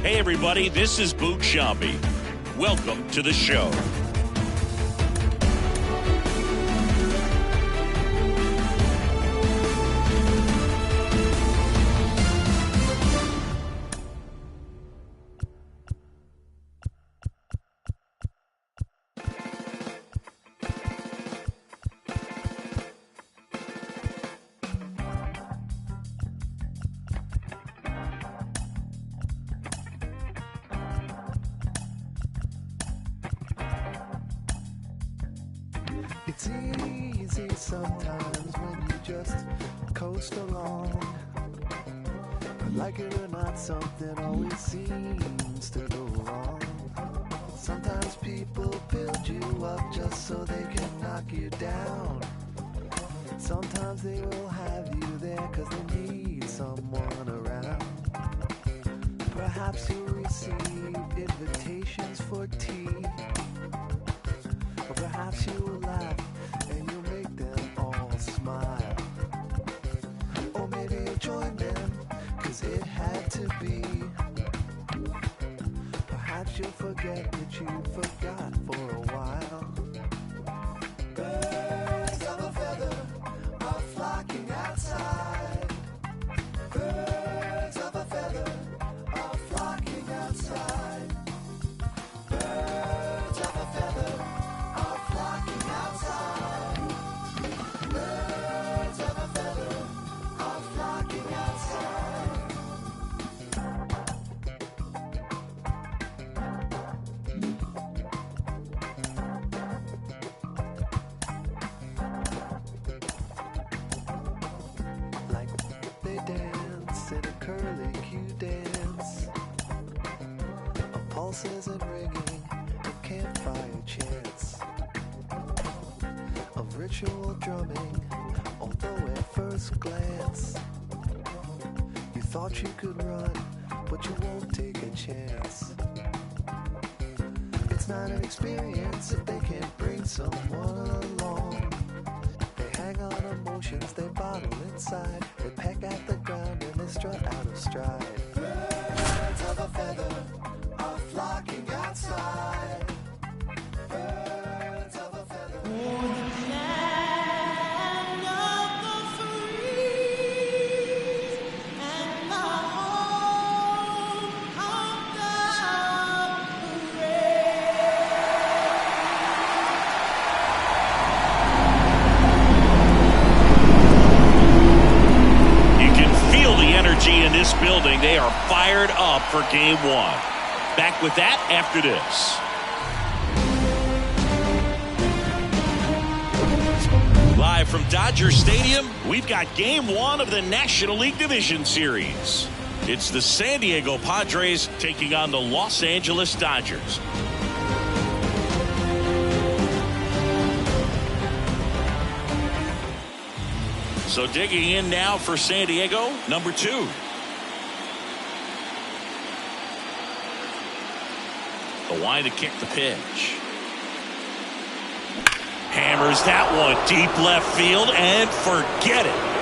Hey everybody, this is Boog Shambi. Welcome to the show. It's easy sometimes when you just coast along. But like it or not, something always seems to go wrong. Sometimes people build you up just so they can knock you down. Sometimes they will have you there cause they need someone around. Perhaps you'll receive invitations for tea. Or perhaps you will laugh and you'll make them all smile. Or maybe you'll join them, cause it had to be. Perhaps you'll forget that you forgot for a while. Birds of a feather are flocking outside. Birds of a feather are flocking outside. Birds of a feather are flocking outside. Birds of a feather are flocking outside. Like they dance in a curly-Q dance. A pulse isn't ringing, a campfire chants of ritual drumming, although at first glance you thought you could run, but you won't take a chance. It's not an experience if they can't bring someone along. They hang on emotions they bottle inside. They peck at the ground and they strut out of stride. Birds of a feather are flocking outside. Birds of a feather. In this building, they are fired up for game one. Back with that after this. Live from Dodger Stadium, we've got game one of the National League Division Series. It's the San Diego Padres taking on the Los Angeles Dodgers. So digging in now for San Diego, number 2. The line to kick the pitch. Hammers that one deep left field and forget it.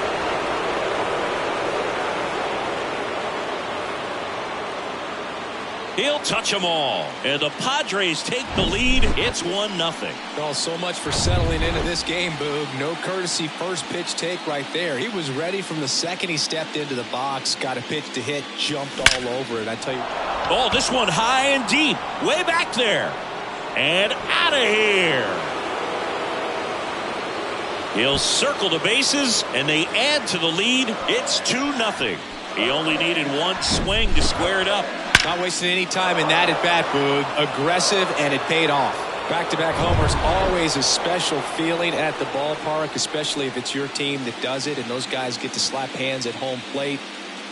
He'll touch them all. And the Padres take the lead. It's 1-0. Oh, so much for settling into this game, Boog. No courtesy first pitch take right there. He was ready from the second he stepped into the box. Got a pitch to hit, jumped all over it. I tell you. Oh, this one high and deep. Way back there. And out of here. He'll circle the bases, and they add to the lead. It's 2-0. He only needed one swing to square it up. Not wasting any time in that at bat, Boog. Aggressive, and it paid off. Back-to-back homers, always a special feeling at the ballpark, especially if it's your team that does it, and those guys get to slap hands at home plate.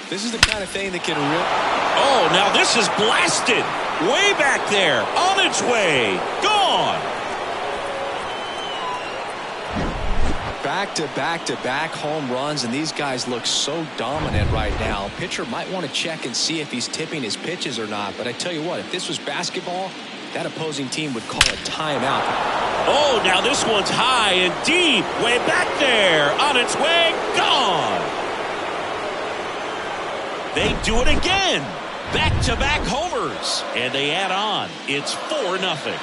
This is the kind of thing that can really... Oh, now this is blasted. Way back there. On its way. Gone. Back-to-back-to-back home runs, and these guys look so dominant right now. Pitcher might want to check and see if he's tipping his pitches or not, but I tell you what, if this was basketball, that opposing team would call a timeout. Oh, now this one's high and deep. Way back there. On its way. Gone. They do it again. Back-to-back homers. And they add on. It's 4-0.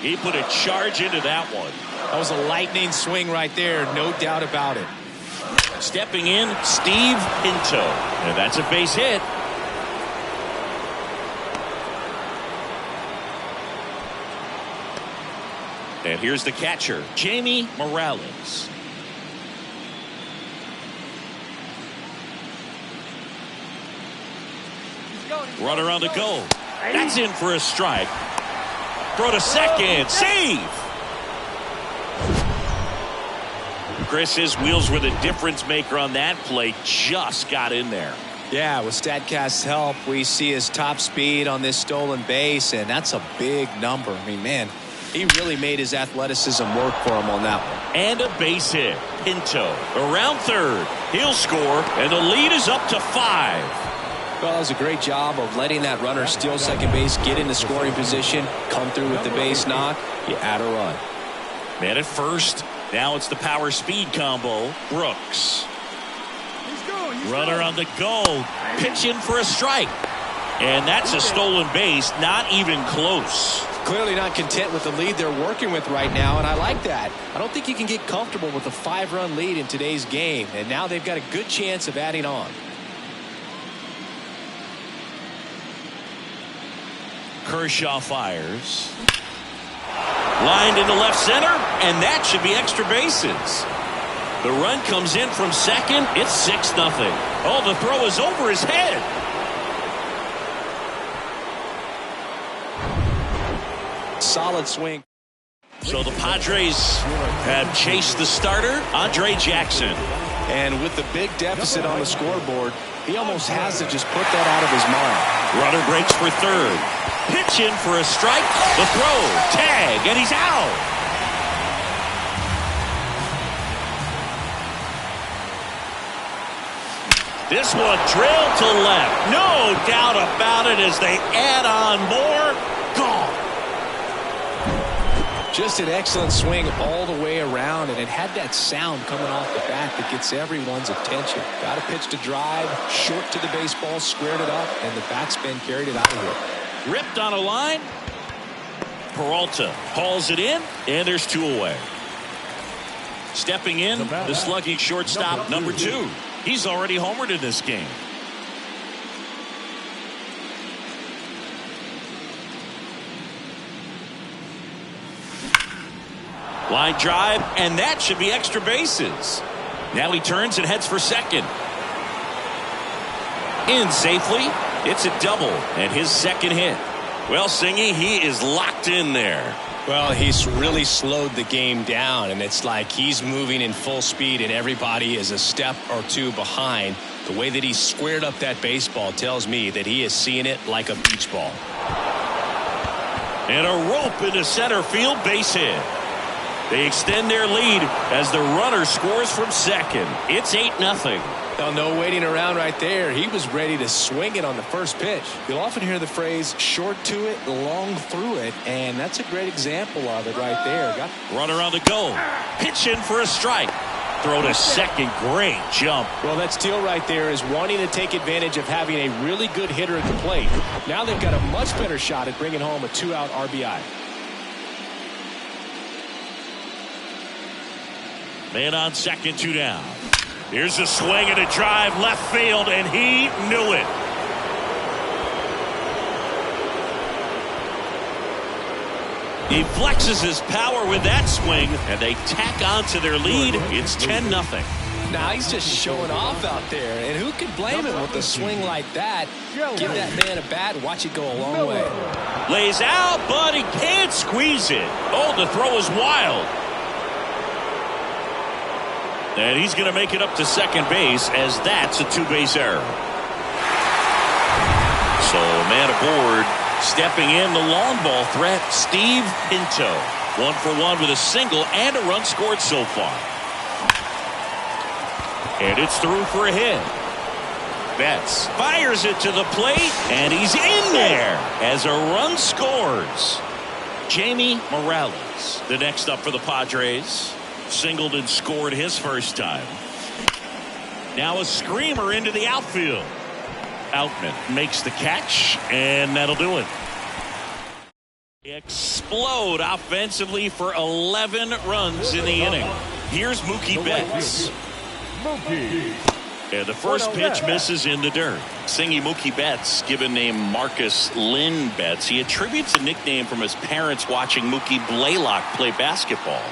He put a charge into that one. That was a lightning swing right there. No doubt about it. Stepping in, Steve Pinto. And that's a base hit. And here's the catcher, Jamie Morales. Runner on the go. That's in for a strike. Throw to second. Save. Chris, his wheels were the difference maker on that play. Just got in there. Yeah, with StatCast's help, we see his top speed on this stolen base, and that's a big number. I mean, man, he really made his athleticism work for him on that one. And a base hit. Pinto around third. He'll score, and the lead is up to 5. Well, it was a great job of letting that runner steal second base, get into scoring position, come through with the base knock. You add a run. Man at first. Now it's the power speed combo. Brooks. Runner on the go. Pitch in for a strike. And that's a stolen base. Not even close. Clearly not content with the lead they're working with right now, and I like that. I don't think you can get comfortable with a 5-run lead in today's game, and now they've got a good chance of adding on. Kershaw fires. Lined into left center, and that should be extra bases. The run comes in from second. It's 6-0. Oh, the throw is over his head. Solid swing. So the Padres have chased the starter, Andre Jackson. And with the big deficit on the scoreboard, he almost has to just put that out of his mind. Runner breaks for third. Pitch in for a strike. The throw. Tag. And he's out. This one drilled to left. No doubt about it as they add on more. Gone. Just an excellent swing all the way around, and it had that sound coming off the bat that gets everyone's attention. Got a pitch to drive, short to the baseball, squared it up, and the backspin carried it out of here. Ripped on a line. Peralta hauls it in, and there's 2 away. Stepping in, the slugging shortstop, number 2. He's already homered in this game. Line drive, and that should be extra bases. Now he turns and heads for second. In safely. It's a double, and his second hit. Well, Singy, he is locked in there. Well, he's really slowed the game down, and it's like he's moving in full speed, and everybody is a step or 2 behind. The way that he squared up that baseball tells me that he is seeing it like a beach ball. And a rope into center field, base hit. They extend their lead as the runner scores from second. It's 8-0. Well, no waiting around right there. He was ready to swing it on the first pitch. You'll often hear the phrase short to it, long through it, and that's a great example of it right there. Runner on the go. Pitch in for a strike. Throw to second. Great jump. Well, that steal right there is wanting to take advantage of having a really good hitter at the plate. Now they've got a much better shot at bringing home a 2-out RBI. Man on second, 2 down. Here's a swing and a drive left field, and he knew it. He flexes his power with that swing, and they tack on to their lead. It's 10-0. Now he's just showing off out there, and who can blame him with a swing like that? Give that man a bat, watch it go a long way. Lays out, but he can't squeeze it. Oh, the throw is wild. And he's going to make it up to second base as that's a 2-base error. So man aboard, stepping in the long ball threat, Steve Pinto. 1 for 1 with a single and a run scored so far. And it's through for a hit. Betts fires it to the plate, and he's in there as a run scores. Jamie Morales, the next up for the Padres. Singled and scored his first time. Now a screamer into the outfield. Outman makes the catch, and that'll do it. Explode offensively for 11 runs in the inning. Here's Mookie Betts. And the first pitch misses in the dirt. Singy Mookie Betts, given name Marcus Lynn Betts. He attributes a nickname from his parents watching Mookie Blaylock play basketball.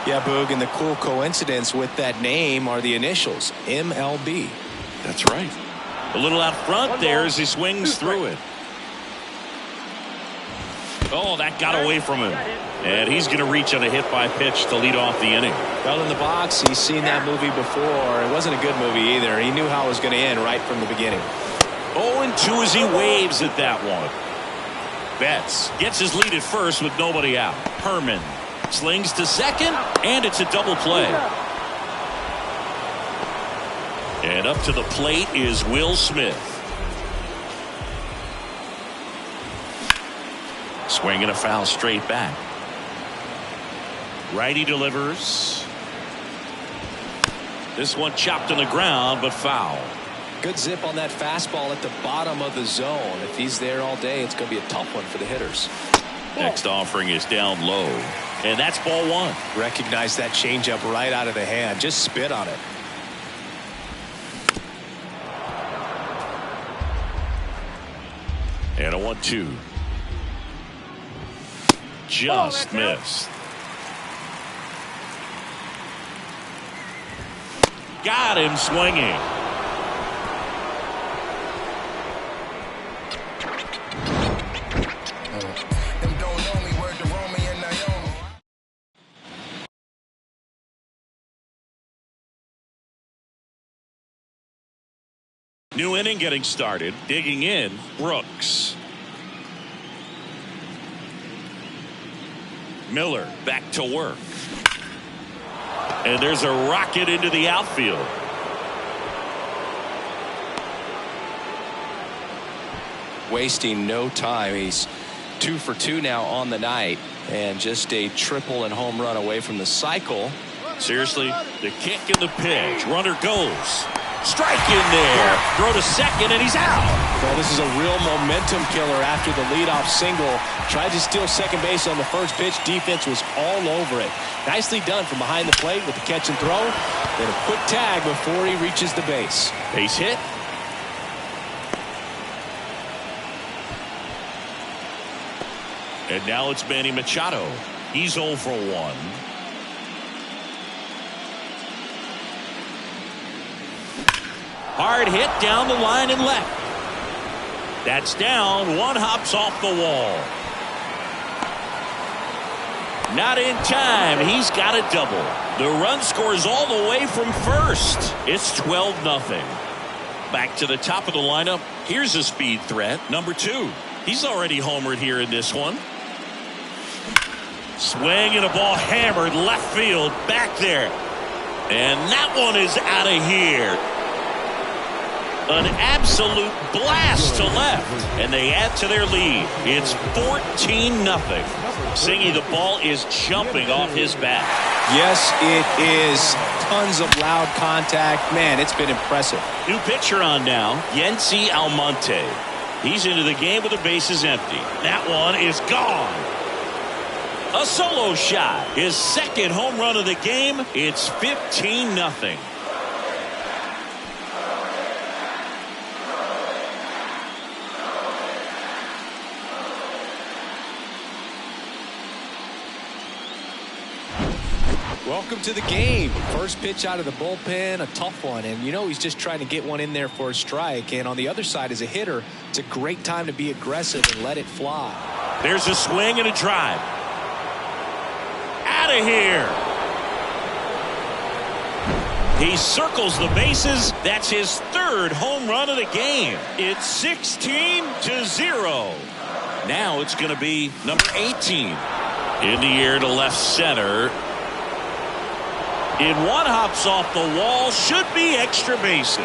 Yeah, Boog, and the cool coincidence with that name are the initials, MLB. That's right. A little out front there as he swings through it. Oh, that got away from him. And he's going to reach on a hit by pitch to lead off the inning. Well, in the box, he's seen that movie before. It wasn't a good movie either. He knew how it was going to end right from the beginning. 0-2 as he waves at that one. Betts gets his lead at first with nobody out. Herman slings to second, and it's a double play. And up to the plate is Will Smith. Swing and a foul straight back. Righty delivers. This one chopped on the ground, but foul. Good zip on that fastball at the bottom of the zone. If he's there all day, it's going to be a tough one for the hitters. Next offering is down low, and that's ball one. Recognize that changeup right out of the hand. Just spit on it. And a 1-2. Just missed. Got him swinging. New inning getting started. Digging in, Brooks. Miller back to work. And there's a rocket into the outfield. Wasting no time. He's 2 for 2 now on the night, and just a triple and home run away from the cycle. Seriously, the kick and the pitch. Runner goes. Strike in there. Throw to second, and he's out. Well, this is a real momentum killer after the leadoff single. Tried to steal second base on the first pitch. Defense was all over it. Nicely done from behind the plate with the catch and throw. Then a quick tag before he reaches the base. Base hit. And now it's Manny Machado. He's 0 for 1. Hard hit down the line and left. That's down. One hops off the wall. Not in time. He's got a double. The run scores all the way from first. It's 12-0. Back to the top of the lineup. Here's a speed threat. Number 2. He's already homered here in this one. Swing and a ball hammered left field. Back there. And that one is out of here. An absolute blast to left, and they add to their lead. It's 14-0. Singy, the ball is jumping off his bat. Yes, it is. Tons of loud contact. Man, it's been impressive. New pitcher on now, Yency Almonte. He's into the game with the bases empty. That one is gone. A solo shot. His second home run of the game. It's 15-0. Welcome to the game. First pitch out of the bullpen, a tough one, and you know he's just trying to get one in there for a strike. And on the other side, as a hitter, it's a great time to be aggressive and let it fly. There's a swing and a drive. Out of here. He circles the bases. That's his third home run of the game. It's 16-0. Now it's going to be number 18. In the air to left center. In one hops off the wall. Should be extra bases.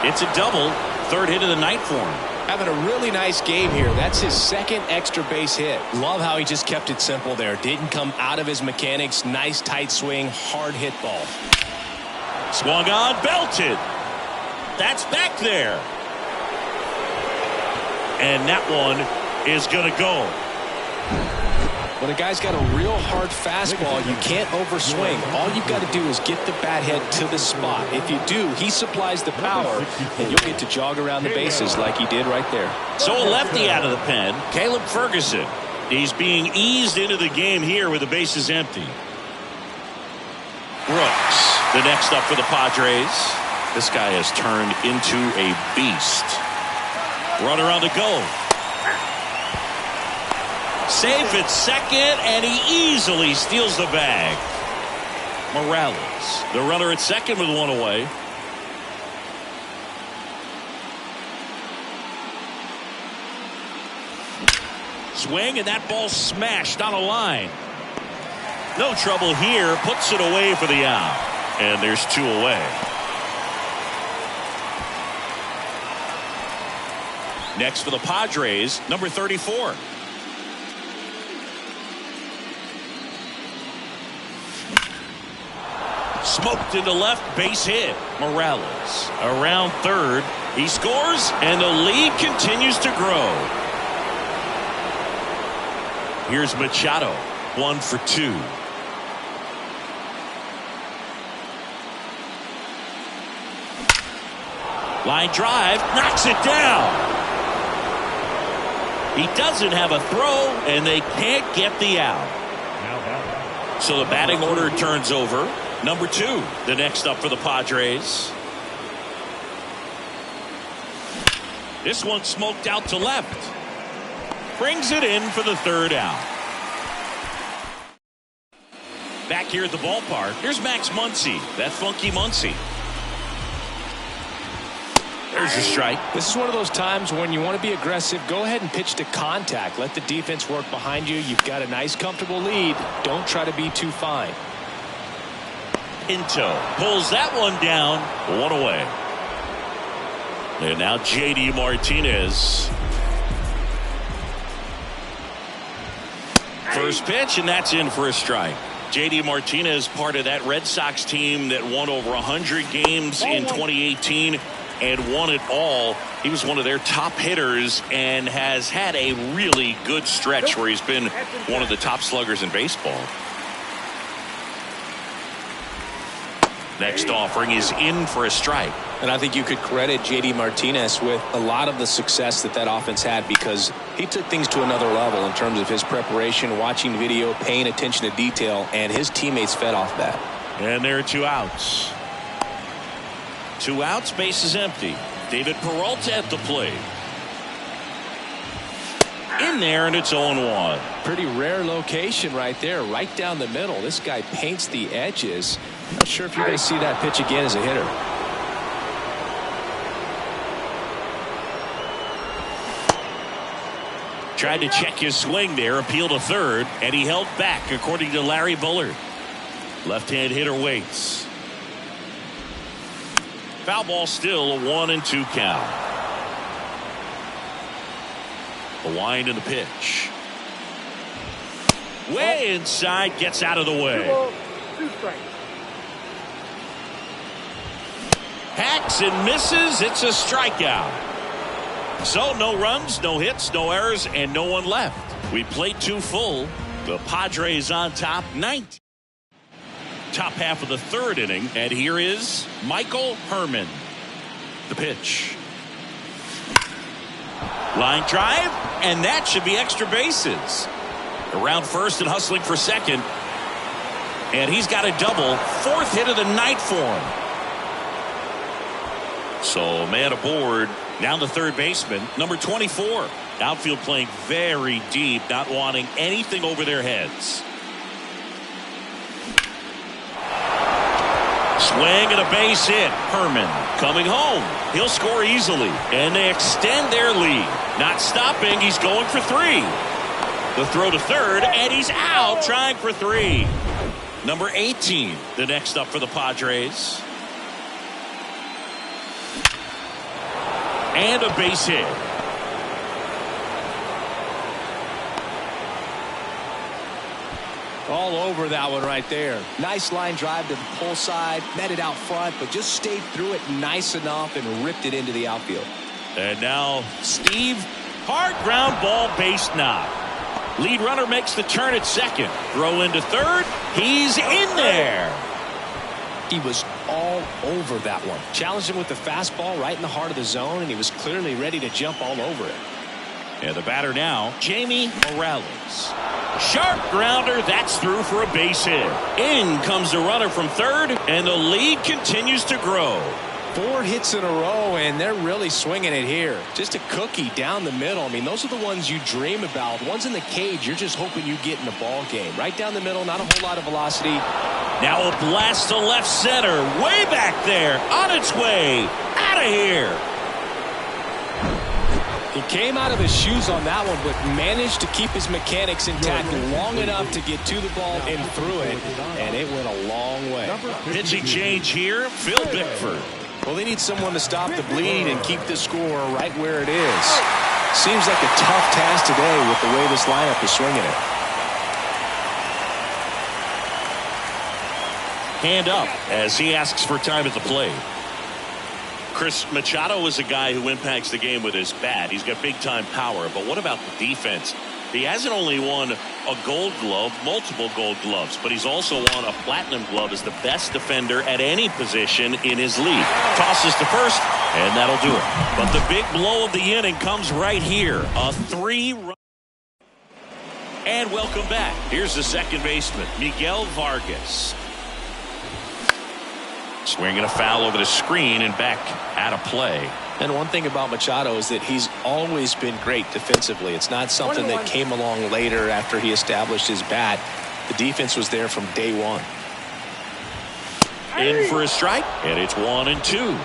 It's a double. Third hit of the night for him. Having a really nice game here. That's his second extra base hit. Love how he just kept it simple there. Didn't come out of his mechanics. Nice tight swing. Hard hit ball. Swung on. Belted. That's back there. and that one is going to go. When a guy's got a real hard fastball, you can't overswing. All you've got to do is get the bat head to the spot. If you do, he supplies the power, and you'll get to jog around the bases like he did right there. So a lefty out of the pen, Caleb Ferguson. He's being eased into the game here with the bases empty. Brooks, the next up for the Padres. This guy has turned into a beast. Runner on the go. Safe at second, and he easily steals the bag. Morales, the runner at second with one away. Swing, and that ball smashed on a line. No trouble here, puts it away for the out. And there's two away. Next for the Padres, number 34. Smoked into left, base hit. Morales around third. He scores, and the lead continues to grow. Here's Machado, 1 for 2. Line drive, knocks it down. He doesn't have a throw, and they can't get the out. So the batting order turns over. Number 2, the next up for the Padres. This one smoked out to left. Brings it in for the third out. Back here at the ballpark, here's Max Muncy, that funky Muncy. There's a strike. This is one of those times when you want to be aggressive. Go ahead and pitch to contact. Let the defense work behind you. You've got a nice, comfortable lead. Don't try to be too fine. Pinto pulls that one down, one away. And now J.D. Martinez. First pitch, and that's in for a strike. J.D. Martinez, part of that Red Sox team that won over 100 games in 2018 and won it all. He was one of their top hitters and has had a really good stretch where he's been one of the top sluggers in baseball. Next offering is in for a strike. And I think you could credit J.D. Martinez with a lot of the success that offense had, because he took things to another level in terms of his preparation, watching video, paying attention to detail, and his teammates fed off that. And there are 2 outs. 2 outs, base is empty. David Peralta at the plate. In there, and it's 0-1. Pretty rare location right there, right down the middle. This guy paints the edges. Not sure if you're going to see that pitch again as a hitter. Tried to check his swing there, appeal to third, and he held back, according to Larry Bullard. Left-hand hitter waits. Foul ball, still a 1-2 count. The wind and the pitch. Way inside, gets out of the way. 2 strikes. Hacks and misses. It's a strikeout. So no runs, no hits, no errors, and no one left. We played 2 full. The Padres on top, 19. Top half of the 3rd inning, and here is Michael Herman. The pitch. Line drive, and that should be extra bases. Around first and hustling for second. And he's got a double. 4th hit of the night for him. So man aboard. Down the third baseman, number 24. Outfield playing very deep, not wanting anything over their heads. Swing and a base hit. Herman coming home. He'll score easily, and they extend their lead. Not stopping. He's going for 3. The throw to third, and he's out trying for 3. Number 18, the next up for the Padres. And a base hit. All over that one right there. Nice line drive to the pull side, met it out front, but just stayed through it nice enough and ripped it into the outfield. And now Steve Hard ground ball, base knock. Lead runner makes the turn at second. Throw into third. He's in there. He was all over that one. Challenged him with the fastball right in the heart of the zone, and he was clearly ready to jump all over it. And the batter now, Jamie Morales. Sharp grounder, that's through for a base hit. In comes the runner from third, and the lead continues to grow. 4 hits in a row, and they're really swinging it here. Just a cookie down the middle. I mean, those are the ones you dream about. Ones in the cage, you're just hoping you get in the ball game. Right down the middle, not a whole lot of velocity. Now a blast to left center, way back there, on its way, out of here. He came out of his shoes on that one, but managed to keep his mechanics intact long enough to get to the ball and through it, and it went a long way. Pitching change here, Phil Bickford. Well, they need someone to stop the bleed and keep the score right where it is. Seems like a tough task today with the way this lineup is swinging it. Hand up as he asks for time at the plate. Chris Machado is a guy who impacts the game with his bat. He's got big-time power, but what about the defense? He hasn't only won a gold glove, multiple gold gloves, but he's also won a platinum glove as the best defender at any position in his league. Tosses to first, and that'll do it. But the big blow of the inning comes right here. A 3-run. And welcome back. Here's the second baseman, Miguel Vargas. Swinging a foul over the screen and back out of play. And one thing about Machado is that he's always been great defensively. It's not something that came along later after he established his bat. The defense was there from day one. In for a strike, and it's 1-2.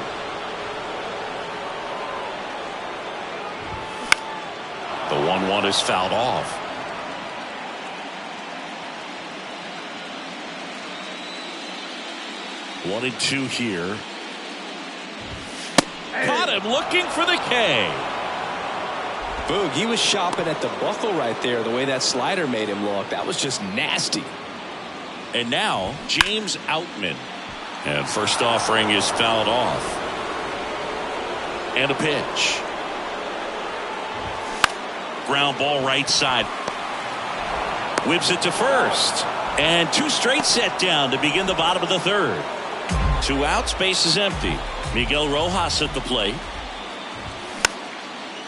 The 1-1 is fouled off. One and two here. Caught him looking for the K. Boog, he was shopping at the buckle right there, the way that slider made him look. That was just nasty. And now, James Outman. And first offering is fouled off. And a pitch. Ground ball right side. Whips it to first. And 2 straight set down to begin the bottom of the third. 2 outs, base is empty. Miguel Rojas at the plate.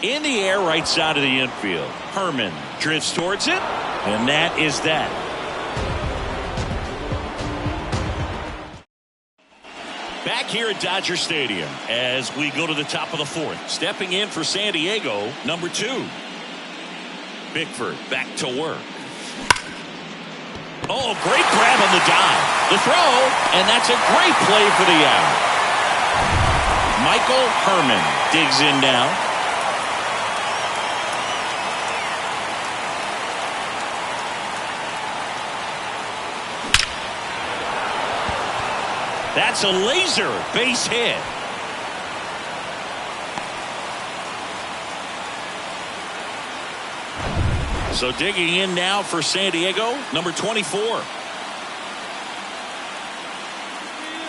In the air, right side of the infield. Herman drifts towards it, and that is that. Back here at Dodger Stadium as we go to the top of the 4th. Stepping in for San Diego, number 2. Bickford back to work. Oh, great grab on the dive. The throw, and that's a great play for the out. Michael Herman digs in now. That's a laser base hit. So digging in now for San Diego, number 24.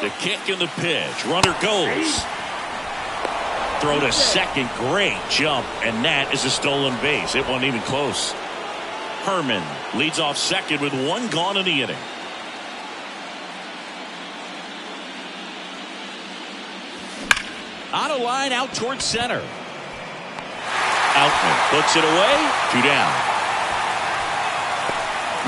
The kick and the pitch. Runner goes. Throw to second. Great jump. And that is a stolen base. It wasn't even close. Herman leads off second with 1 gone in the inning. On a line out towards center. Outman puts it away. 2 down.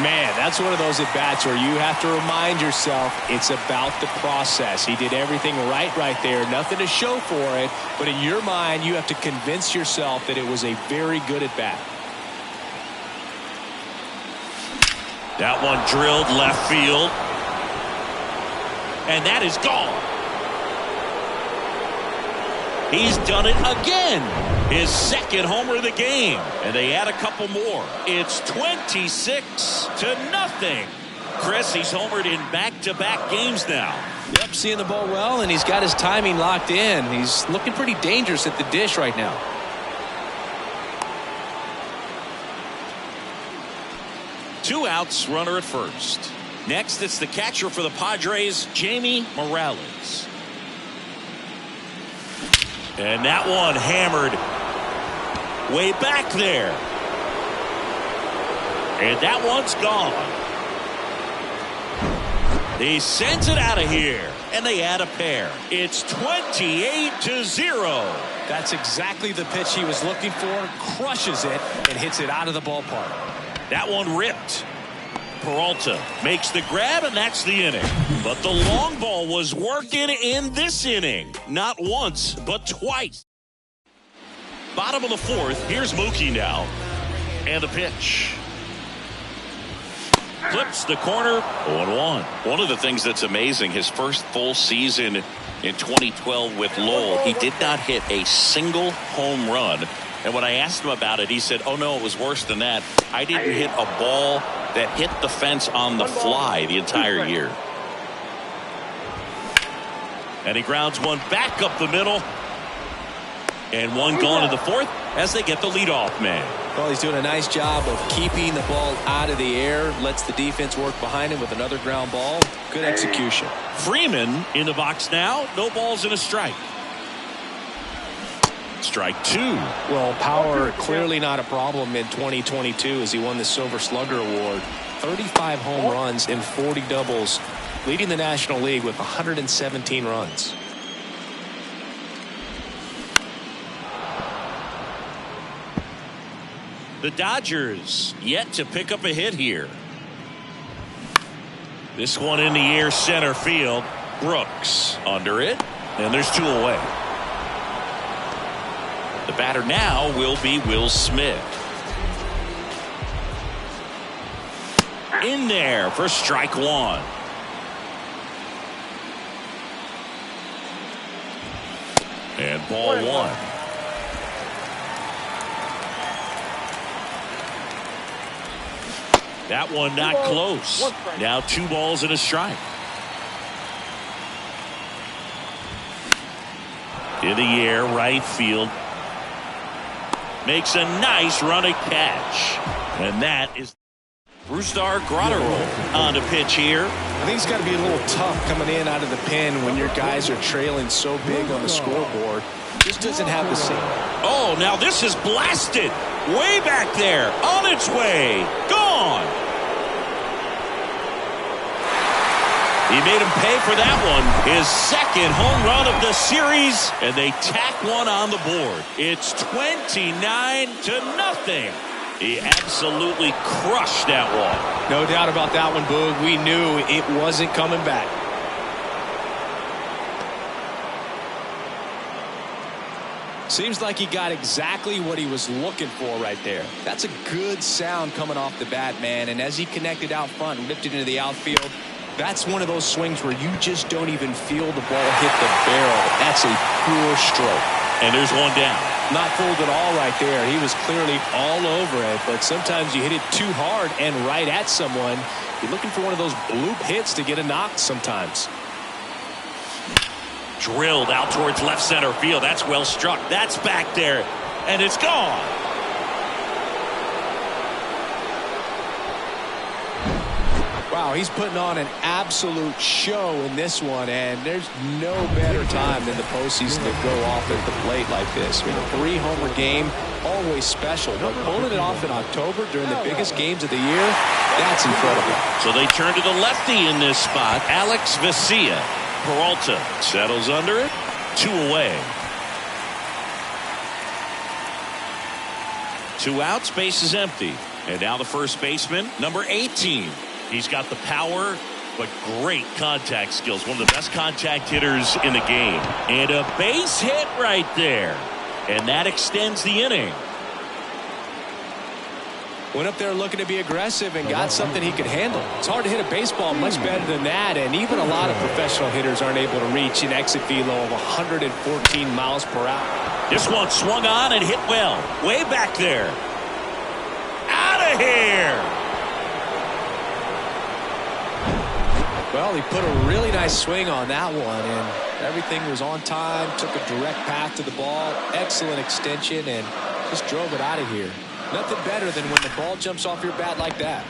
Man, that's one of those at-bats where you have to remind yourself it's about the process. He did everything right there. Nothing to show for it. But in your mind, you have to convince yourself that it was a very good at-bat. That one drilled left field. And that is gone. He's done it again. His second homer of the game. And they add a couple more. It's 26-0. Chris, he's homered in back-to-back games now. Yep, seeing the ball well, and he's got his timing locked in. He's looking pretty dangerous at the dish right now. Two outs, runner at first. Next, it's the catcher for the Padres, Jamie Morales. And that one hammered. way back there. And that one's gone. He sends it out of here, and they add a pair. It's 28-0. That's exactly the pitch he was looking for. Crushes it and hits it out of the ballpark. That one ripped. Peralta makes the grab, and that's the inning. But the long ball was working in this inning. Not once, but twice. Bottom of the fourth. Here's Mookie now. And the pitch. Clips the corner. 0-1. One of the things that's amazing, his first full season in 2012 with Lowell, he did not hit a single home run. And when I asked him about it, he said, oh, no, it was worse than that. I didn't hit a ball that hit the fence on the fly the entire year. And he grounds one back up the middle. And one gone in the fourth as they get the leadoff man. Well, he's doing a nice job of keeping the ball out of the air. Lets the defense work behind him with another ground ball. Good execution. Freeman in the box now. No balls and a strike. Strike two. Well, power clearly not a problem in 2022 as he won the Silver Slugger Award. 35 home runs and 40 doubles, leading the National League with 117 runs. The Dodgers yet to pick up a hit here. This one in the air, center field. Brooks under it, and there's two away. The batter now will be Will Smith. In there for strike one. And ball one. That one not close. Now 2 balls and a strike. In the air, right field. Makes a nice running catch. And that is Brusdar Graterol on the pitch here. I think it's got to be a little tough coming in out of the pen when your guys are trailing so big on the scoreboard. Just doesn't have the same. Oh, now this is blasted. Way back there. On its way. Gone. He made him pay for that one. His second home run of the series. And they tack one on the board. It's 29-0. He absolutely crushed that one. No doubt about that one, Boog. We knew it wasn't coming back. Seems like he got exactly what he was looking for right there. That's a good sound coming off the bat, man. And as he connected out front and lifted into the outfield, that's one of those swings where you just don't even feel the ball hit the barrel. That's a pure stroke. And there's one down. Not fooled at all right there. He was clearly all over it, but sometimes you hit it too hard and right at someone. You're looking for one of those bloop hits to get a knock sometimes. Drilled out towards left center field. That's well struck. That's back there. And it's gone. Wow, he's putting on an absolute show in this one, and there's no better time than the postseason to go off at the plate like this. I mean, a 3-homer game, always special, but pulling it off in October during the biggest games of the year, that's incredible. So they turn to the lefty in this spot, Alex Vesia. Peralta settles under it. 2 away. 2 outs, base is empty. And now the first baseman, number 18. He's got the power, but great contact skills. One of the best contact hitters in the game. And a base hit right there. And that extends the inning. Went up there looking to be aggressive and got something he could handle. It's hard to hit a baseball much better than that, and even a lot of professional hitters aren't able to reach an exit velo of 114 miles per hour. This one swung on and hit well. Way back there. Out of here. Well, he put a really nice swing on that one, and everything was on time, took a direct path to the ball, excellent extension, and just drove it out of here. Nothing better than when the ball jumps off your bat like that.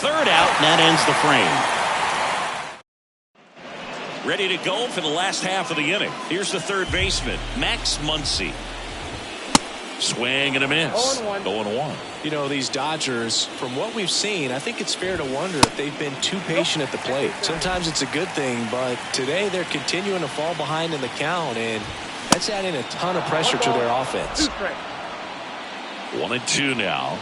3rd out, and that ends the frame. Ready to go for the last half of the inning. Here's the third baseman, Max Muncy. Swing and a miss. 0-1. You know, these Dodgers, from what we've seen, I think it's fair to wonder if they've been too patient at the plate. Sometimes it's a good thing, but today they're continuing to fall behind in the count, and that's adding a ton of pressure to their offense. 1-2 now.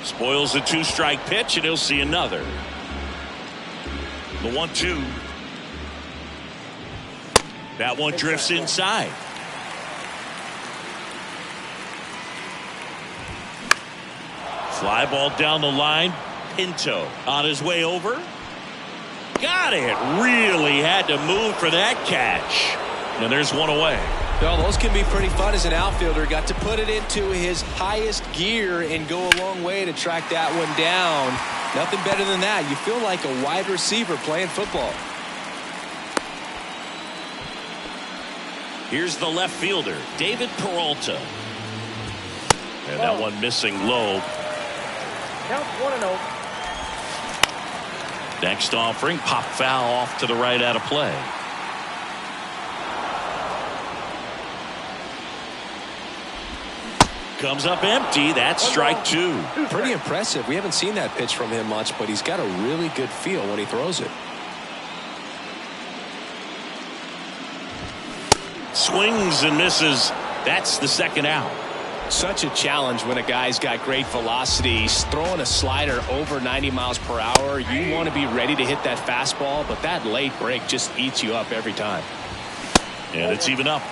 Spoils a 2-strike pitch, and he'll see another. The 1-2. That one drifts inside. Fly ball down the line. Pinto on his way over. Got it. Really had to move for that catch. And there's one away. Well, those can be pretty fun as an outfielder. Got to put it into his highest gear and go a long way to track that one down. Nothing better than that. You feel like a wide receiver playing football. Here's the left fielder, David Peralta. And that one missing low. Count 1-0. Next offering, pop foul off to the right out of play. Comes up empty. That's strike 2. Pretty impressive. We haven't seen that pitch from him much, but he's got a really good feel when he throws it. Swings and misses. That's the second out. Such a challenge when a guy's got great velocity. He's throwing a slider over 90 miles per hour. You want to be ready to hit that fastball, but that late break just eats you up every time. And it's even up.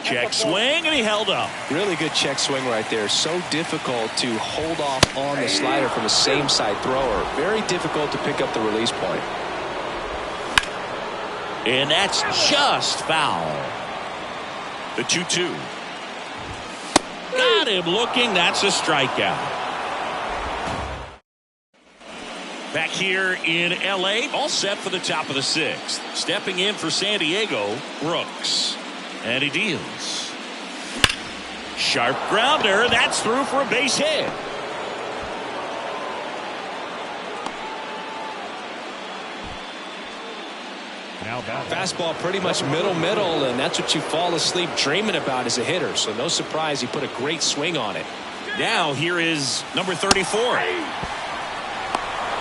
Check swing, and he held up. Really good check swing right there. So difficult to hold off on the slider from a same side thrower. Very difficult to pick up the release point. And that's just foul. The 2-2. Got him looking. That's a strikeout. Back here in L.A., all set for the top of the 6th. Stepping in for San Diego, Brooks. And he deals. Sharp grounder. That's through for a base hit. Fastball pretty much middle, and that's what you fall asleep dreaming about as a hitter. So no surprise he put a great swing on it. Now here is number 34.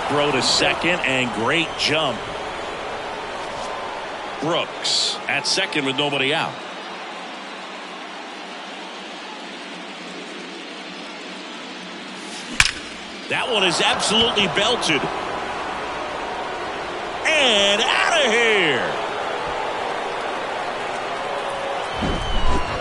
Throw to second and great jump. Brooks at second with nobody out. That one is absolutely belted. And out of here.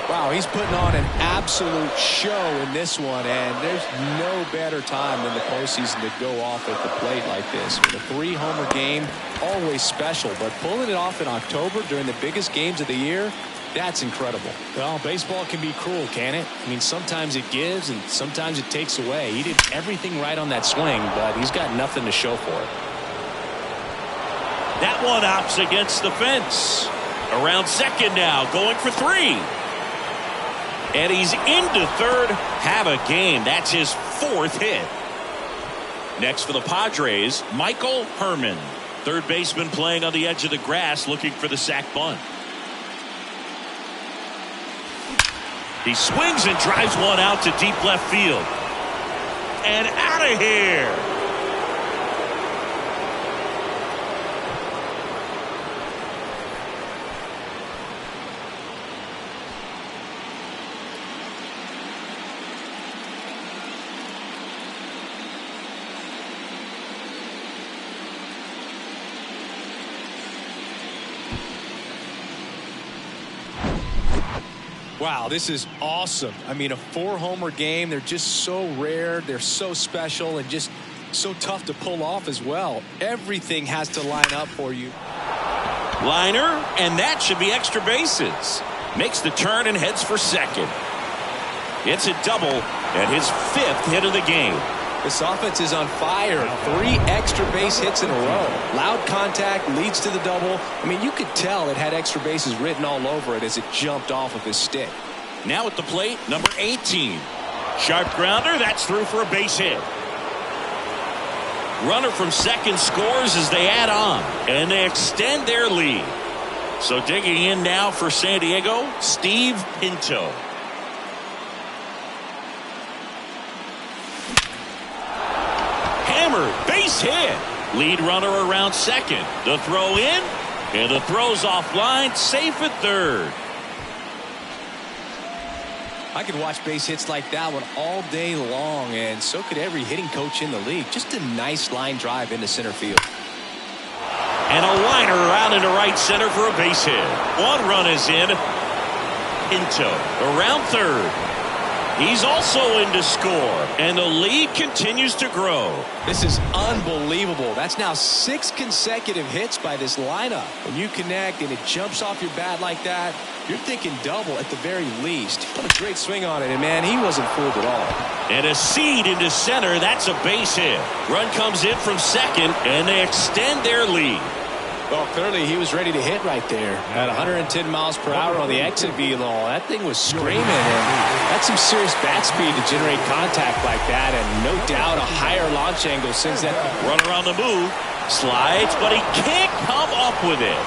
Wow, he's putting on an absolute show in this one, and there's no better time than the postseason to go off at the plate like this. The 3-homer game, always special, but pulling it off in October during the biggest games of the year, that's incredible. Well, baseball can be cruel, can it? I mean, sometimes it gives and sometimes it takes away. He did everything right on that swing, but he's got nothing to show for it. That one opts against the fence. Around second now, going for 3. And he's into third. Have a game. That's his 4th hit. Next for the Padres, Michael Herman. Third baseman playing on the edge of the grass, looking for the sac bunt. He swings and drives one out to deep left field. And out of here. Wow, this is awesome. I mean, a 4-homer game. They're just so rare. They're so special and just so tough to pull off as well. Everything has to line up for you. Liner, and that should be extra bases. Makes the turn and heads for second. It's a double and his 5th hit of the game. This offense is on fire. 3 extra base hits in a row. Loud contact leads to the double. I mean, you could tell it had extra bases written all over it as it jumped off of his stick. Now at the plate, number 18. Sharp grounder. That's through for a base hit. Runner from second scores as they add on, and they extend their lead. So digging in now for San Diego, Steve Pinto. Hammered, base hit. Lead runner around second. The throw in, and the throw's offline, safe at third. I could watch base hits like that one all day long, and so could every hitting coach in the league. Just a nice line drive into center field. And a liner out into right center for a base hit. One run is in. Pinto around third. He's also in to score, and the lead continues to grow. This is unbelievable. That's now 6 consecutive hits by this lineup. When you connect and it jumps off your bat like that, you're thinking double at the very least. What a great swing on it, and man, he wasn't fooled at all. And a seed into center. That's a base hit. Run comes in from second, and they extend their lead. Well, clearly he was ready to hit right there. At 110 miles per hour on the exit velo, that thing was screaming, and that's some serious bat speed to generate contact like that, and no doubt a higher launch angle sends that. Runner on the move. Slides, but he can't come up with it.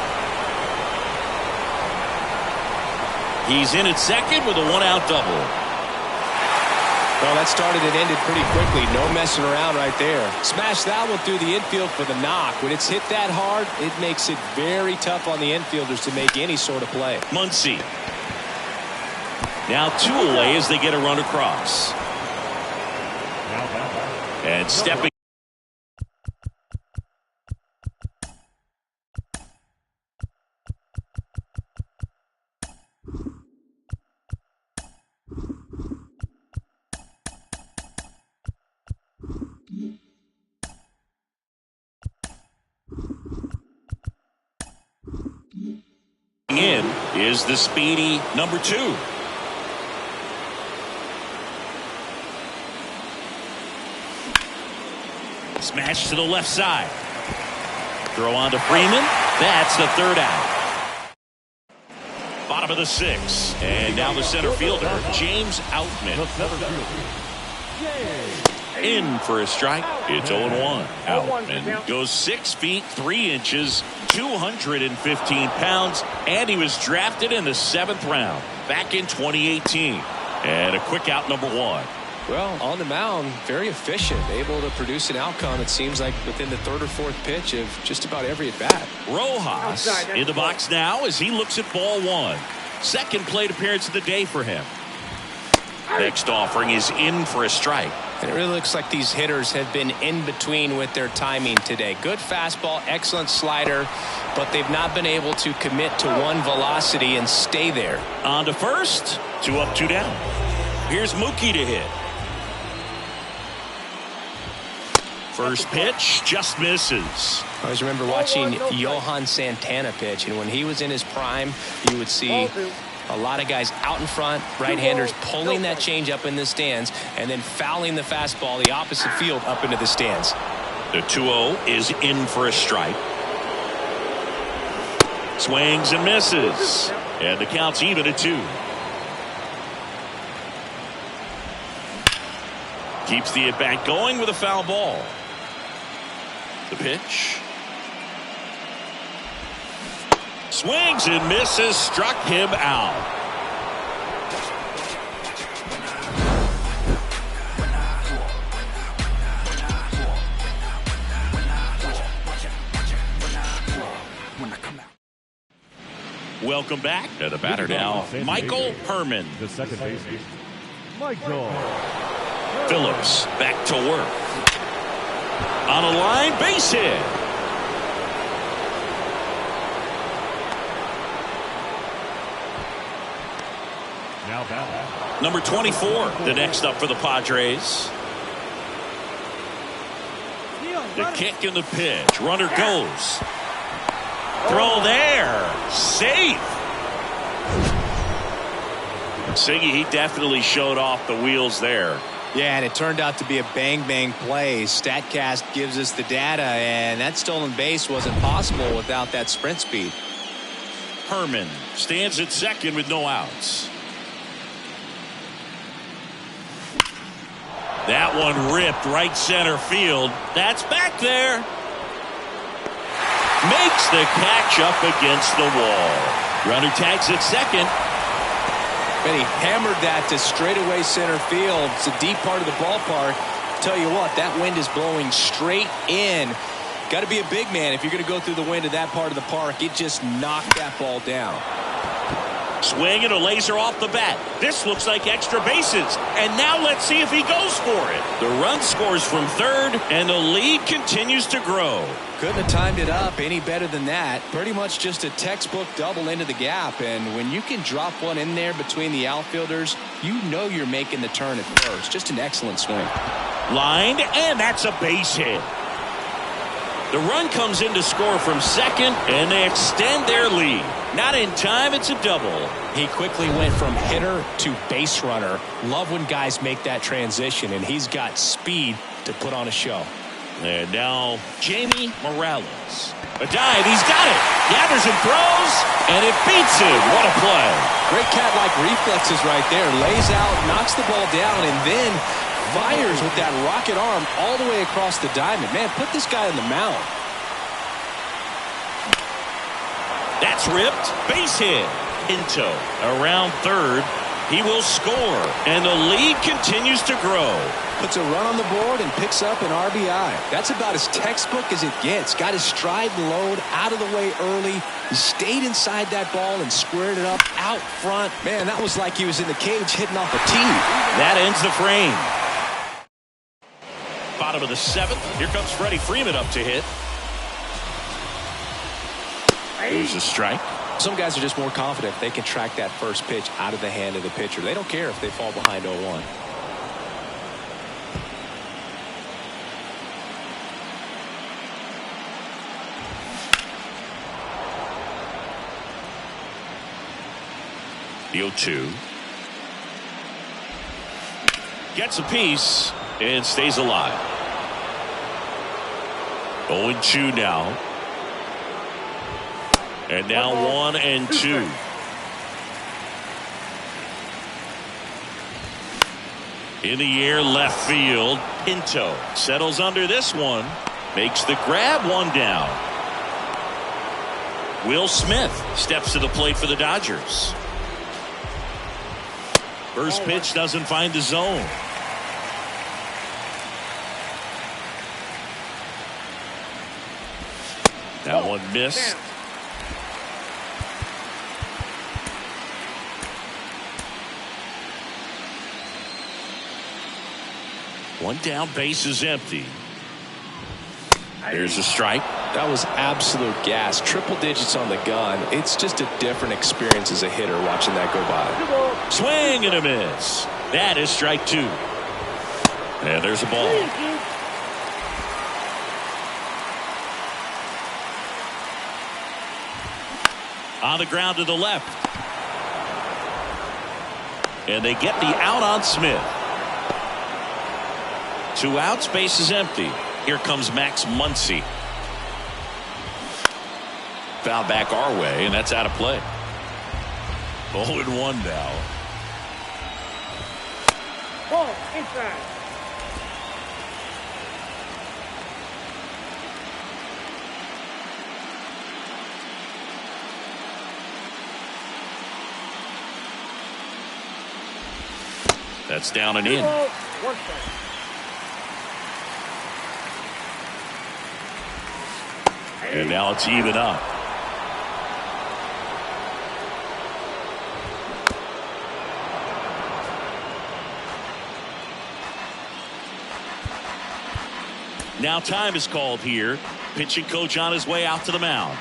He's in at second with a one-out double. Well, that started and ended pretty quickly. No messing around right there. Smash that one through the infield for the knock. When it's hit that hard, it makes it very tough on the infielders to make any sort of play. Muncy. Now 2 away as they get a run across. And stepping. In is the speedy number 2. Smash to the left side. Throw on to Freeman. That's the 3rd out. Bottom of the 6th. And now the center fielder, James Outman. In for a strike. It's 0-1. Outman goes 6 feet 3 inches, 215 pounds, and he was drafted in the 7th round back in 2018. And a quick out, number 1. Well, on the mound, very efficient, able to produce an outcome, it seems like, within the 3rd or 4th pitch of just about every at-bat. Rojas in the box now as he looks at ball 1. Second plate appearance of the day for him. Next offering is in for a strike. And it really looks like these hitters have been in between with their timing today. Good fastball, excellent slider, but they've not been able to commit to one velocity and stay there. On to first. 2 up, 2 down. Here's Mookie to hit. First pitch just misses. I always remember watching Johan Santana pitch, and when he was in his prime, you would see a lot of guys out in front, right-handers pulling that change up in the stands and then fouling the fastball the opposite field up into the stands. The 2-0 is in for a strike. Swings and misses. And the count's even at 2. Keeps the at-bat going with a foul ball. The pitch. Swings and misses, struck him out. Welcome back to the batter now, Michael Herman. The second baseman, Michael Phillips back to work. On a line, base hit. now batting. Number 24, the next up for the Padres. The kick and the pitch. Runner goes. Throw there. Safe. Siggy, he definitely showed off the wheels there. Yeah, and it turned out to be a bang-bang play. StatCast gives us the data, and that stolen base wasn't possible without that sprint speed. Herman stands at second with no outs. That one ripped right center field. That's back there. makes the catch up against the wall. Runner tags at second. And he hammered that to straightaway center field. It's a deep part of the ballpark. Tell you what, that wind is blowing straight in. Got to be a big man if you're going to go through the wind of that part of the park. It just knocked that ball down. Swing and a laser off the bat. This looks like extra bases. And now let's see if he goes for it. The run scores from third, and the lead continues to grow. Couldn't have timed it up any better than that. Pretty much just a textbook double into the gap. And when you can drop one in there between the outfielders, you know you're making the turn at first. Just an excellent swing. Lined, and that's a base hit. The run comes in to score from second, and they extend their lead. Not in time, it's a double. He quickly went from hitter to base runner. Love when guys make that transition, and he's got speed to put on a show. And now Jamie Morales. A dive, he's got it. Gathers and throws, and it beats him. What a play. Great cat-like reflexes right there. Lays out, knocks the ball down, and then fires with that rocket arm all the way across the diamond. Man, put this guy on the mound. That's ripped. Base hit. Pinto around third. He will score, and the lead continues to grow. Puts a run on the board and picks up an RBI. That's about as textbook as it gets. Got his stride and load out of the way early. He stayed inside that ball and squared it up out front. Man, that was like he was in the cage hitting off a tee. That ends the frame. Bottom of the seventh. Here comes Freddie Freeman up to hit. There's a strike. Some guys are just more confident if they can track that first pitch out of the hand of the pitcher. They don't care if they fall behind 0-1. The 0-2. Gets a piece and stays alive. 0-2 now. And now 1-2. In the air, left field. Pinto settles under this one. Makes the grab, one down. Will Smith steps to the plate for the Dodgers. First pitch doesn't find the zone. That one missed. One down, base is empty. There's a strike. That was absolute gas. Triple digits on the gun. It's just a different experience as a hitter watching that go by. Swing and a miss. That is strike two. And there's a ball. On the ground to the left. And they get the out on Smith. 2 outs, base is empty. Here comes Max Muncy. Foul back our way, and that's out of play. 0-1 now. Ball inside. That's down and in. 1 strike. And now it's even up. Now time is called here. Pitching coach on his way out to the mound.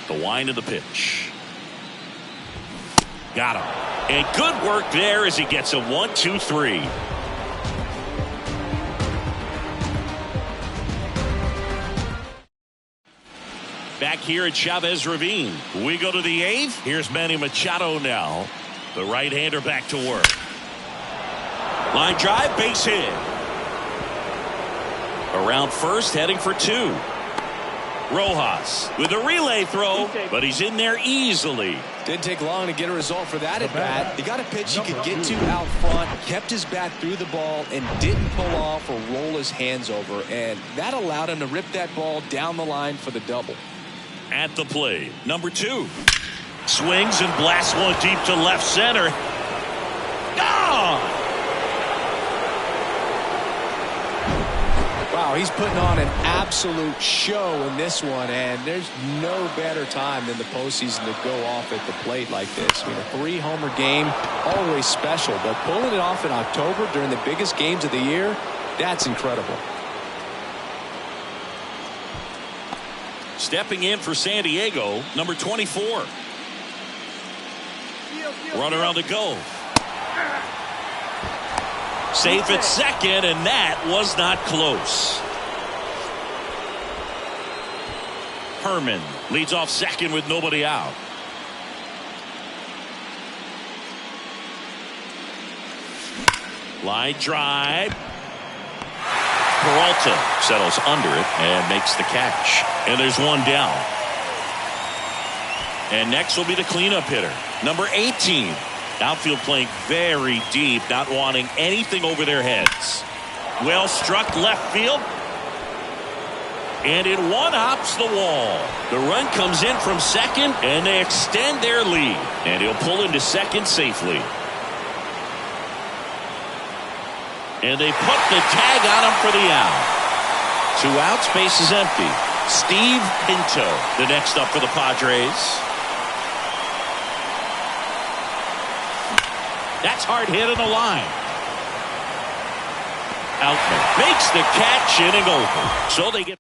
The wind of the pitch. Got him. And good work there as he gets a 1-2-3. Back here at Chavez Ravine. We go to the 8th. Here's Manny Machado now. The right-hander back to work. Line drive, base hit. Around first, heading for 2. Rojas with a relay throw, but he's in there easily. Didn't take long to get a result for that at bat. He got a pitch he could get to out front, kept his bat through the ball, and didn't pull off or roll his hands over. And that allowed him to rip that ball down the line for the double. At the plate, number 2. Swings and blasts one deep to left center. Gone! Wow, he's putting on an absolute show in this one, and there's no better time than the postseason to go off at the plate like this. I mean, a 3-homer game, always special, but pulling it off in October during the biggest games of the year, that's incredible. Stepping in for San Diego, number 24. Runner on the go. Safe at second, and that was not close. Herman leads off second with nobody out. Line drive. Peralta settles under it and makes the catch. And there's one down. And next will be the cleanup hitter, number 18. Outfield playing very deep, not wanting anything over their heads. Well struck left field. And it one-hops the wall. The run comes in from second, and they extend their lead. And he'll pull into second safely. And they put the tag on him for the out. 2 outs, base is empty. Steve Pinto, the next up for the Padres. That's hard hit on the line. Outman makes the catch, inning over. So they get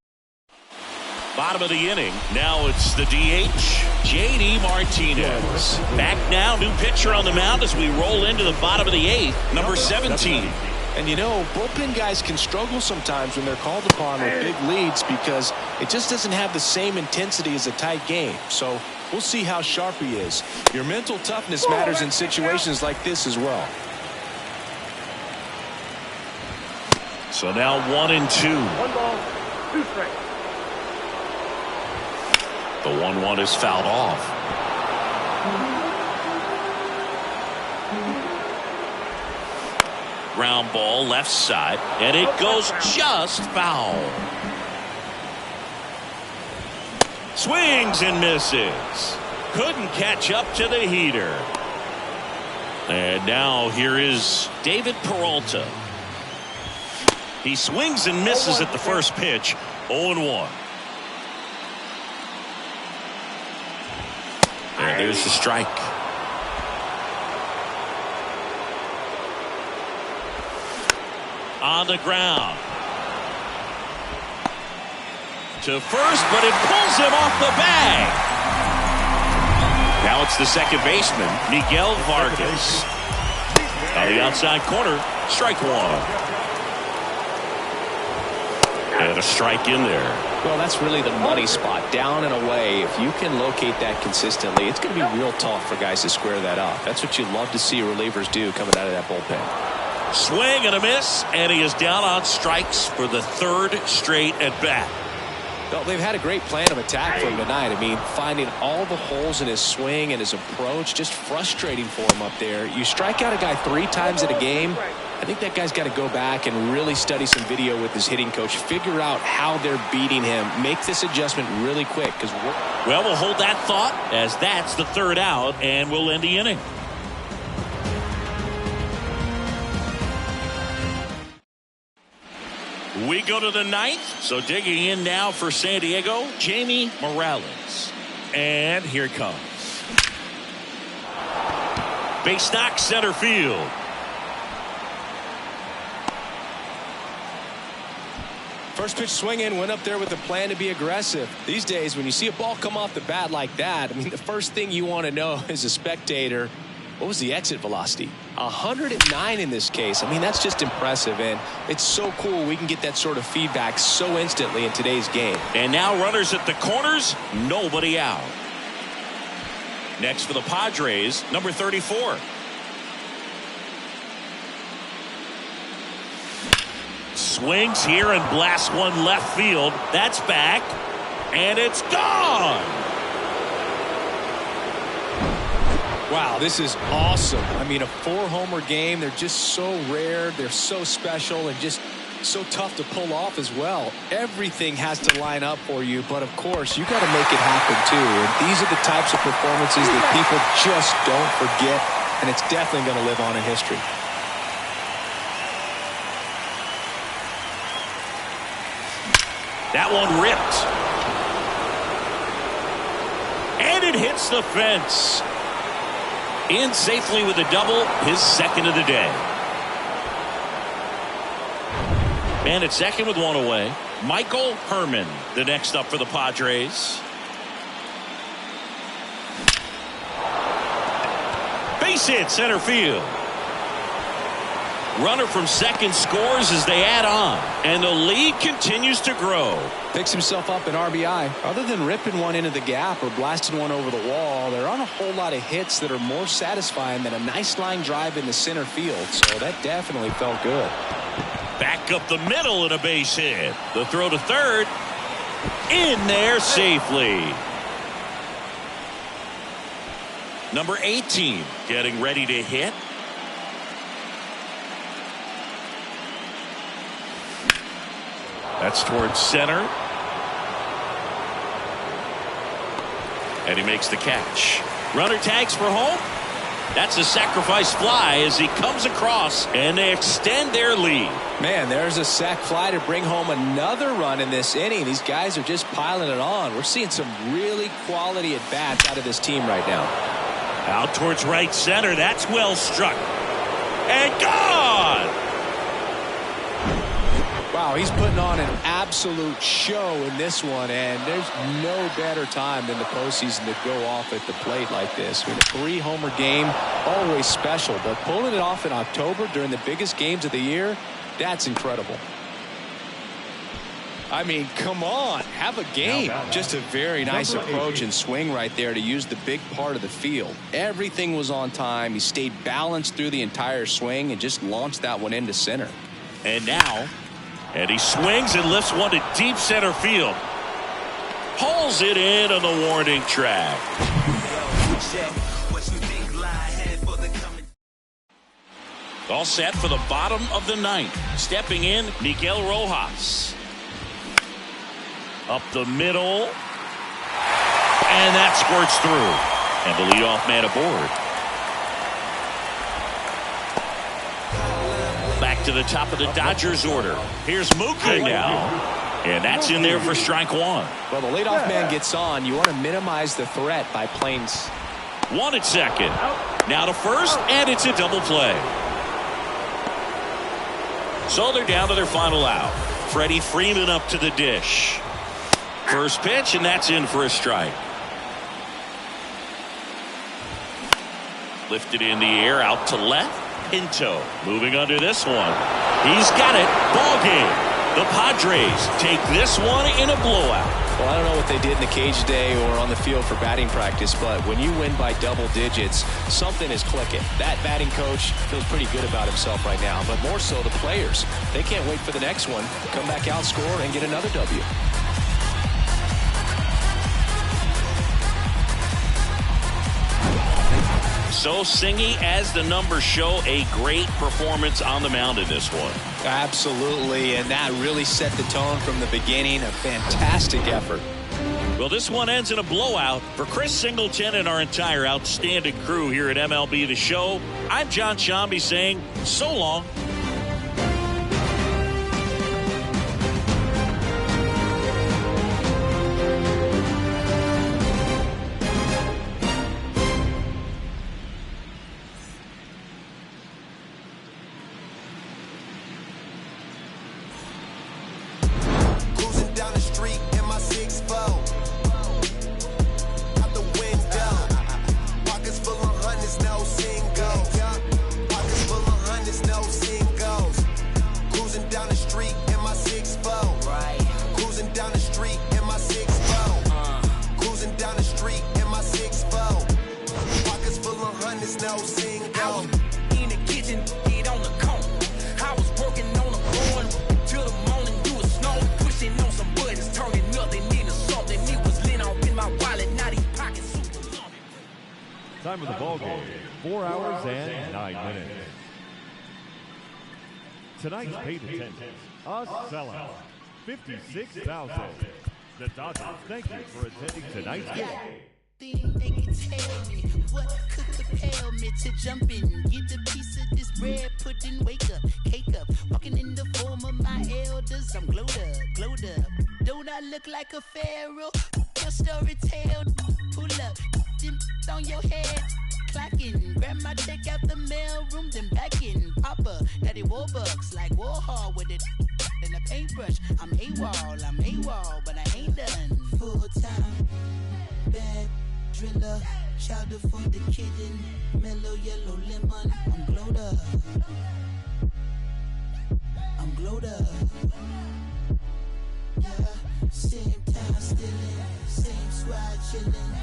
bottom of the inning. Now it's the DH, J.D. Martinez. Back now, new pitcher on the mound as we roll into the bottom of the 8th, number 17. And you know, bullpen guys can struggle sometimes when they're called upon with big leads because it just doesn't have the same intensity as a tight game. So we'll see how sharp he is. Your mental toughness matters in situations like this as well. So now 1-2. 1 ball, 2 strikes. The 1-1 is fouled off. Ground ball left side, and it goes just foul. Swings and misses. Couldn't catch up to the heater. And now here is David Peralta. He swings and misses at the first pitch. 0-1. And there's the strike. On the ground. To first, but it pulls him off the bag. Now it's the second baseman, Miguel Vargas. On the outside corner, strike 1. And a strike in there. Well, that's really the money spot, down and away. If you can locate that consistently, it's going to be real tough for guys to square that up. That's what you love to see relievers do coming out of that bullpen. Swing and a miss, and he is down on strikes for the 3rd straight at bat. Well, they've had a great plan of attack for him tonight. I mean, finding all the holes in his swing and his approach, just frustrating for him up there. You strike out a guy 3 times in a game, I think that guy's got to go back and really study some video with his hitting coach, figure out how they're beating him, make this adjustment really quick. Well, we'll hold that thought as that's the 3rd out, and we'll end the inning. We go to the 9th, so digging in now for San Diego, Jamie Morales. And here it comes. Base knock center field. First pitch swinging, went up there with a plan to be aggressive. These days, when you see a ball come off the bat like that, I mean, the first thing you want to know as a spectator, what was the exit velocity? 109 in this case. I mean, that's just impressive, and it's so cool we can get that sort of feedback so instantly in today's game. And now runners at the corners, nobody out. Next for the Padres, number 34. Swings here and blasts one left field. That's back. And it's gone. Wow, this is awesome. I mean, a 4-homer game. They're just so rare. They're so special and just so tough to pull off as well. Everything has to line up for you, but of course, you got to make it happen too. And these are the types of performances that people just don't forget, and it's definitely going to live on in history. That one ripped. And it hits the fence. In safely with a double, his second of the day. And at second with one away, Michael Herman, the next up for the Padres. Base hit center field. Runner from second scores as they add on, and the lead continues to grow. Picks himself up an RBI. Other than ripping one into the gap or blasting one over the wall, there aren't a whole lot of hits that are more satisfying than a nice line drive in the center field, so that definitely felt good. Back up the middle and a base hit. The throw to third. In there safely. Number 18 getting ready to hit. That's towards center. And he makes the catch. Runner tags for home. That's a sacrifice fly as he comes across, and they extend their lead. Man, there's a sac fly to bring home another run in this inning. These guys are just piling it on. We're seeing some really quality at-bats out of this team right now. Out towards right center. That's well struck. And gone! Wow, he's putting on an absolute show in this one, and there's no better time than the postseason to go off at the plate like this. I mean, a 3-homer game, always special, but pulling it off in October during the biggest games of the year, that's incredible. I mean, come on, have a game. Just a very nice approach and swing right there to use the big part of the field. Everything was on time. He stayed balanced through the entire swing and just launched that one into center. And now, and he swings and lifts one to deep center field. Pulls it in on the warning track. All set for the bottom of the ninth. Stepping in, Miguel Rojas. Up the middle. And that squirts through. And the leadoff man aboard. Back to the top of the Dodgers order. Here's Mookie now. And that's in there for strike one. Well, the leadoff man gets on. You want to minimize the threat by playing. One at second. Now to first, and it's a double play. So they're down to their final out. Freddie Freeman up to the dish. First pitch, and that's in for a strike. Lifted in the air, out to left. Pinto moving under this one. He's got it. Ball game. The Padres take this one in a blowout. Well, I don't know what they did in the cage today or on the field for batting practice, but when you win by double digits, something is clicking. That batting coach feels pretty good about himself right now, but more so the players. They can't wait for the next one, come back out, score, and get another W. So Singy, as the numbers show, a great performance on the mound in this one. Absolutely, and that really set the tone from the beginning. A fantastic effort. Well, this one ends in a blowout. For Chris Singleton and our entire outstanding crew here at MLB The Show, I'm John Shambi saying so long. Till the morning, you was snow, pushing on some buttons, turning nothing into something. Time of the ball game, 4 hours and 9 minutes. Tonight's paid attendance, a sellout, 56,000. The Dodgers thank you for attending tonight's game. They can tell me what could compel me to jump in, get a piece of this bread, pudding, wake up, cake up, walking in the form of my elders. I'm glowed up. Don't I look like a pharaoh? Your story tale, pull up, dim on your head, clacking. Grab my check out the mail room, then back in. Papa, daddy Warbucks, like Warhol with it and a paintbrush. I'm AWOL, but I ain't done. Full time, bad driller, chowder for the kitten, mellow yellow lemon. I'm glowed up. Yeah, same time stealing, same squad chilling.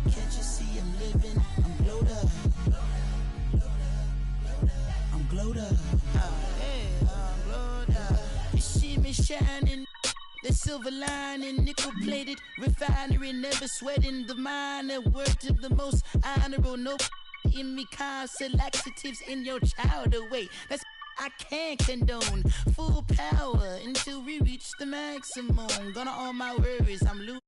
Can't you see I'm living? I'm glowed up. I'm glowed up. I'm glowed up. You see me shining. The silver lining, nickel plated refinery, never sweating the minor. Word to the most honorable, no in me, constant laxatives in your child away. That's I can't condone. Full power until we reach the maximum. Gonna all my worries, I'm losing.